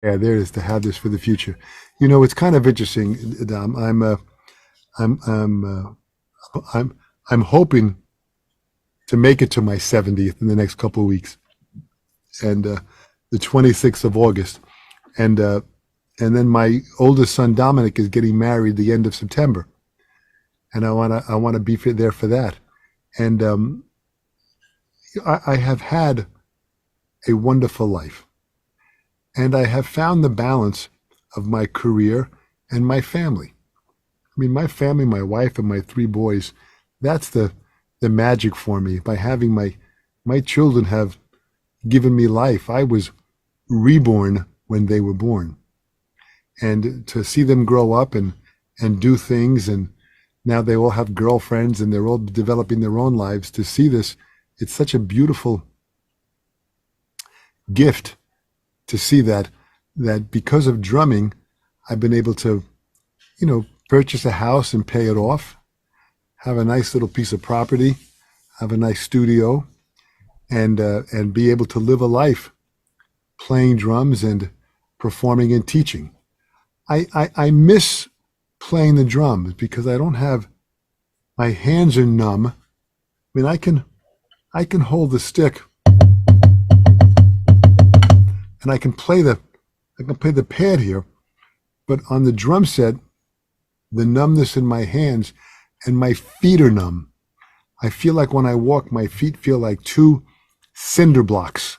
Yeah, there it is, to have this for the future. You know, it's kind of interesting, Dom. I'm, I'm, I'm, I'm hoping to make it to my 70th in the next couple of weeks, and the 26th of August, and uh, and then my oldest son Dominic is getting married the end of September, and I wanna be there for that. And I have had a wonderful life, and I have found the balance of my career and my family. I mean, my family, my wife, and my three boys, that's the magic for me. By having my children have given me life. I was reborn when they were born. And to see them grow up and do things, and now they all have girlfriends and they're all developing their own lives, to see this, it's such a beautiful gift to see that because of drumming, I've been able to, purchase a house and pay it off, have a nice little piece of property, have a nice studio, and be able to live a life playing drums and performing and teaching. I miss playing the drums because I don't have, my hands are numb. I mean, I can hold the stick and I can play the pad here, but on the drum set, the numbness in my hands and my feet are numb. I feel like when I walk, my feet feel like two cinder blocks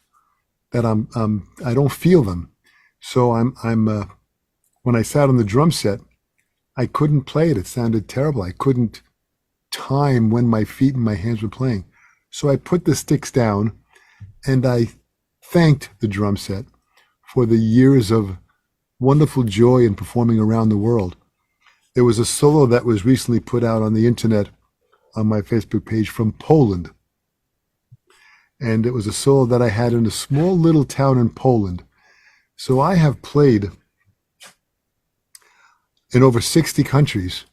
that I don't feel them. So when I sat on the drum set, I couldn't play it. It sounded terrible. I couldn't time when my feet and my hands were playing. So I put the sticks down and I thanked the drum set for the years of wonderful joy in performing around the world. There was a solo that was recently put out on the internet on my Facebook page from Poland. And it was a solo that I had in a small little town in Poland. So I have played in over 60 countries.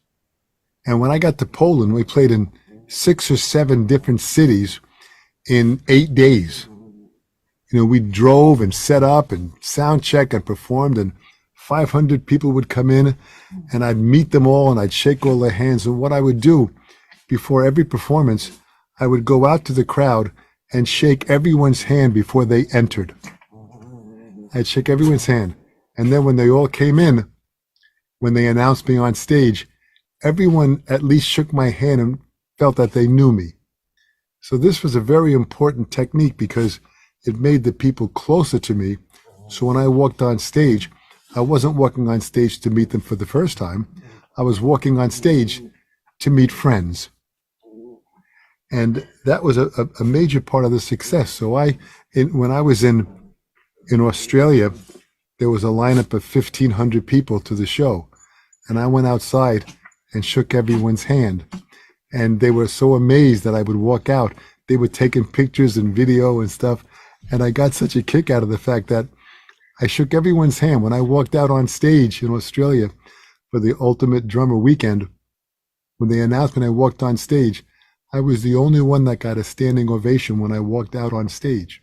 And when I got to Poland, we played in 6 or 7 different cities in 8 days. We drove and set up and sound check and performed, and 500 people would come in, and I'd meet them all and I'd shake all their hands. And what I would do before every performance, I would go out to the crowd and shake everyone's hand before they entered. I'd shake everyone's hand. And then when they all came in, when they announced me on stage, everyone at least shook my hand and felt that they knew me. So this was a very important technique because it made the people closer to me. So when I walked on stage, I wasn't walking on stage to meet them for the first time. I was walking on stage to meet friends. And that was a major part of the success. So when I was in Australia, there was a lineup of 1,500 people to the show. And I went outside and shook everyone's hand. And they were so amazed that I would walk out. They were taking pictures and video and stuff. And I got such a kick out of the fact that I shook everyone's hand. When I walked out on stage in Australia for the Ultimate Drummer Weekend, when they announced when I walked on stage, I was the only one that got a standing ovation when I walked out on stage.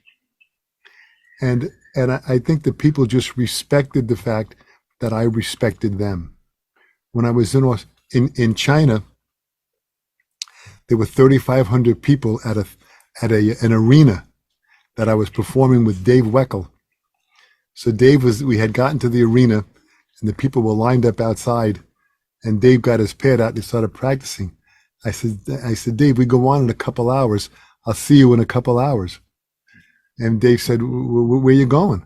And I think the people just respected the fact that I respected them. When I was in China, there were 3,500 people at an arena that I was performing with Dave Weckl. So we had gotten to the arena and the people were lined up outside, and Dave got his pad out and he started practicing. I said, Dave, we go on in a couple hours. I'll see you in a couple hours. And Dave said, where are you going?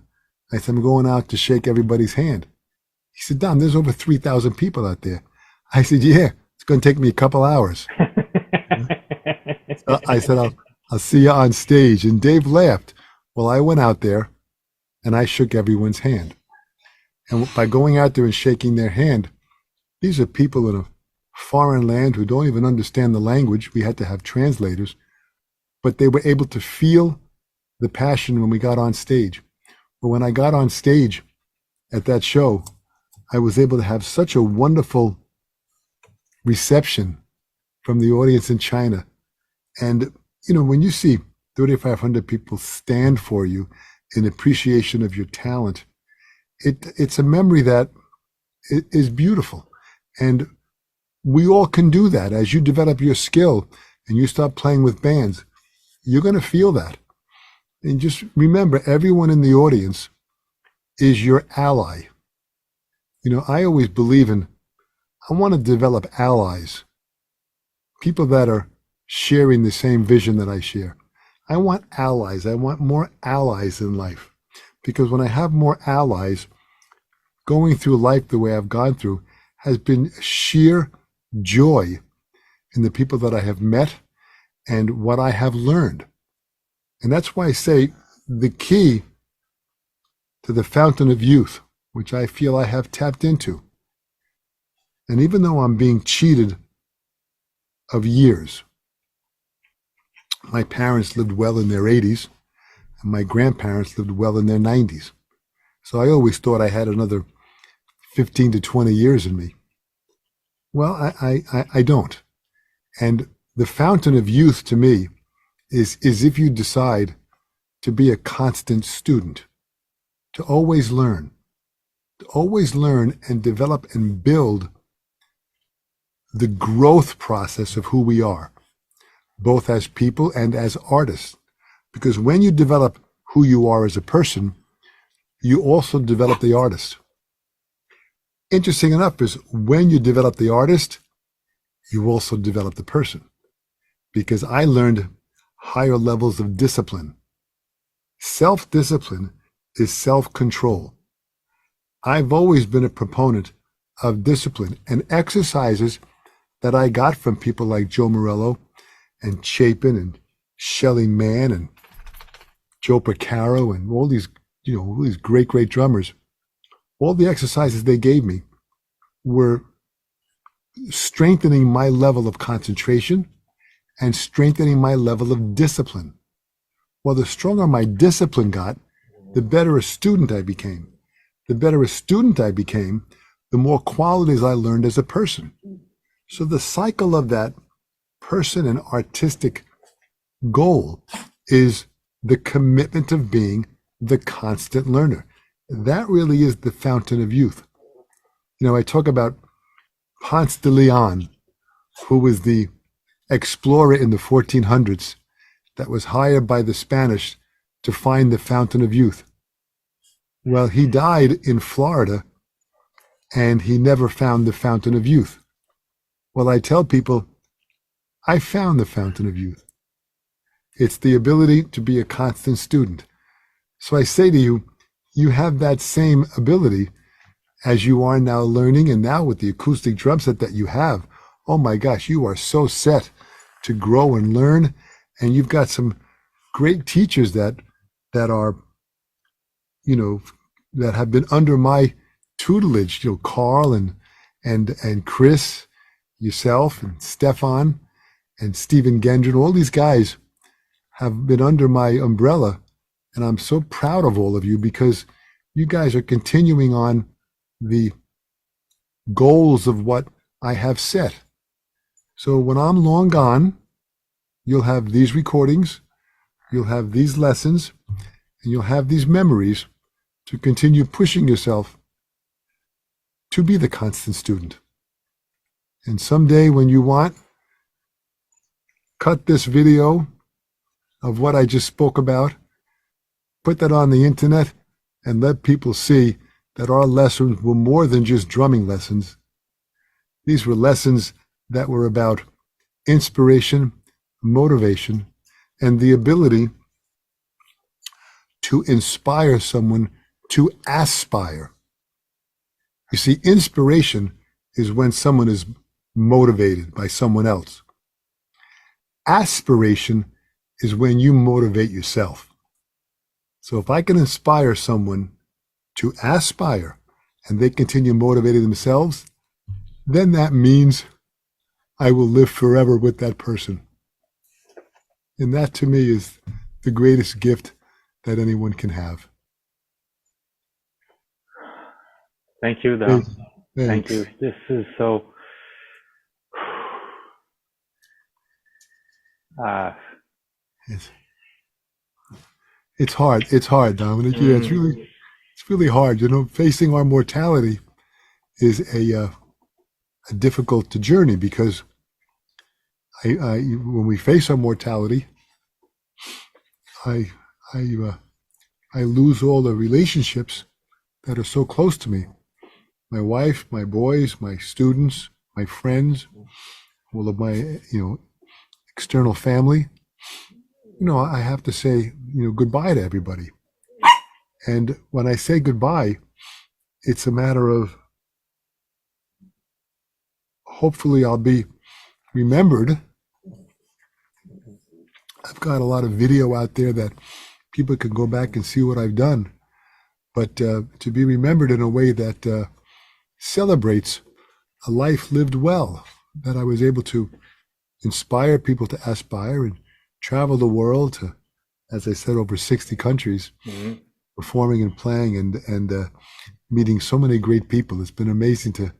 I said, I'm going out to shake everybody's hand. He said, Dom, there's over 3,000 people out there. I said, yeah, it's going to take me a couple hours. So I said, I'll see you on stage. And Dave laughed. Well, I went out there and I shook everyone's hand. And by going out there and shaking their hand, these are people in a foreign land who don't even understand the language. We had to have translators, but they were able to feel the passion when we got on stage. But when I got on stage at that show, I was able to have such a wonderful reception from the audience in China. And, when you see 3,500 people stand for you in appreciation of your talent, it's a memory that is beautiful. And we all can do that. As you develop your skill and you start playing with bands, you're going to feel that. And just remember, everyone in the audience is your ally. You know, I always believe I want to develop allies, people that are sharing the same vision that I share. I want allies. I want more allies in life, because when I have more allies, going through life the way I've gone through has been sheer joy in the people that I have met and what I have learned. And that's why I say the key to the fountain of youth, which I feel I have tapped into. And even though I'm being cheated of years, my parents lived well in their 80s, and my grandparents lived well in their 90s. So I always thought I had another 15 to 20 years in me. Well, I don't. And the fountain of youth to me is if you decide to be a constant student, to always learn and develop and build the growth process of who we are, both as people and as artists. Because when you develop who you are as a person, you also develop the artist. Interesting enough is when you develop the artist, you also develop the person. Because I learned higher levels of discipline. Self-discipline is self-control. I've always been a proponent of discipline and exercises that I got from people like Joe Morello and Chapin and Shelly Mann and Joe Porcaro and all these great drummers. All the exercises they gave me were strengthening my level of concentration and strengthening my level of discipline. Well, the stronger my discipline got, the better a student I became. The better a student I became, the more qualities I learned as a person. So the cycle of that person and artistic goal is the commitment of being the constant learner. That really is the fountain of youth. You know, I talk about Ponce de Leon, who was the explorer in the 1400s that was hired by the Spanish to find the fountain of youth. Well, he died in Florida and he never found the fountain of youth. Well, I tell people, I found the fountain of youth. It's the ability to be a constant student. So I say to you, you have that same ability as you are now learning, and now with the acoustic drum set that you have, oh my gosh, you are so set to grow and learn, and you've got some great teachers that are, you know, that have been under my tutelage, you know, Carl and Chris, yourself and Stefan and Stephen Gendron, all these guys have been under my umbrella, and I'm so proud of all of you because you guys are continuing on the goals of what I have set. So when I'm long gone, you'll have these recordings, you'll have these lessons, and you'll have these memories to continue pushing yourself to be the constant student. And someday when you want, cut this video of what I just spoke about, put that on the internet, and let people see that our lessons were more than just drumming lessons. These were lessons that were about inspiration, motivation, and the ability to inspire someone to aspire. You see, inspiration is when someone is motivated by someone else. Aspiration is when you motivate yourself. So if I can inspire someone to aspire and they continue motivating themselves, then that means I will live forever with that person. And that to me is the greatest gift that anyone can have. Thank you, Dom. Thank you. This is so... It's hard. It's hard, Dominic. Yeah, it's really hard. Facing our mortality is a difficult journey because when we face our mortality, I lose all the relationships that are so close to me. My wife, my boys, my students, my friends, all of my, external family. I have to say, goodbye to everybody. And when I say goodbye, it's a matter of hopefully I'll be remembered. I've got a lot of video out there that people can go back and see what I've done. But to be remembered in a way that celebrates a life lived well, that I was able to inspire people to aspire and travel the world to, as I said, over 60 countries, performing and playing and meeting so many great people. It's been amazing to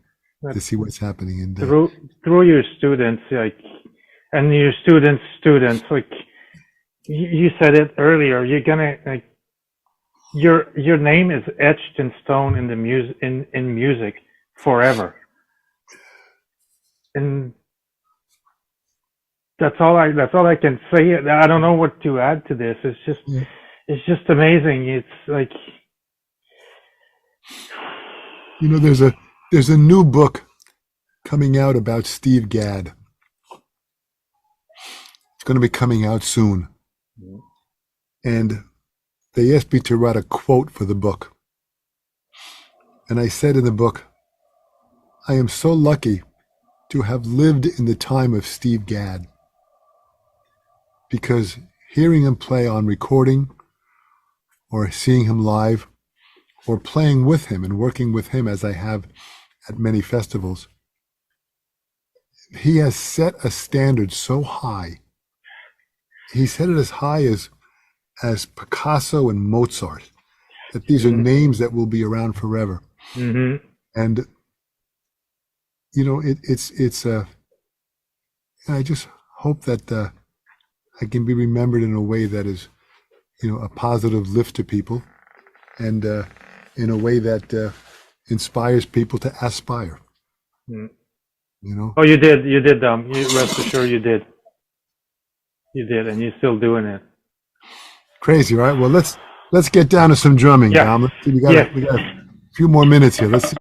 see what's happening. And through your students, and your students, you said it earlier, you're gonna your name is etched in stone in the music forever. And that's all I can say. I don't know what to add to this. It's just amazing. It's there's a new book coming out about Steve Gadd. It's going to be coming out soon. And they asked me to write a quote for the book. And I said in the book, I am so lucky to have lived in the time of Steve Gadd, because hearing him play on recording or seeing him live or playing with him and working with him as I have at many festivals, he has set a standard so high. He set it as high as Picasso and Mozart, that these are names that will be around forever. Mm-hmm. And I just hope that I can be remembered in a way that is, a positive lift to people, and in a way that inspires people to aspire. Oh, you did, you rest assured you did, and you're still doing it. Crazy, right? Well, let's get down to some drumming, Yeah. Dom. We got a few more minutes here. Let's see.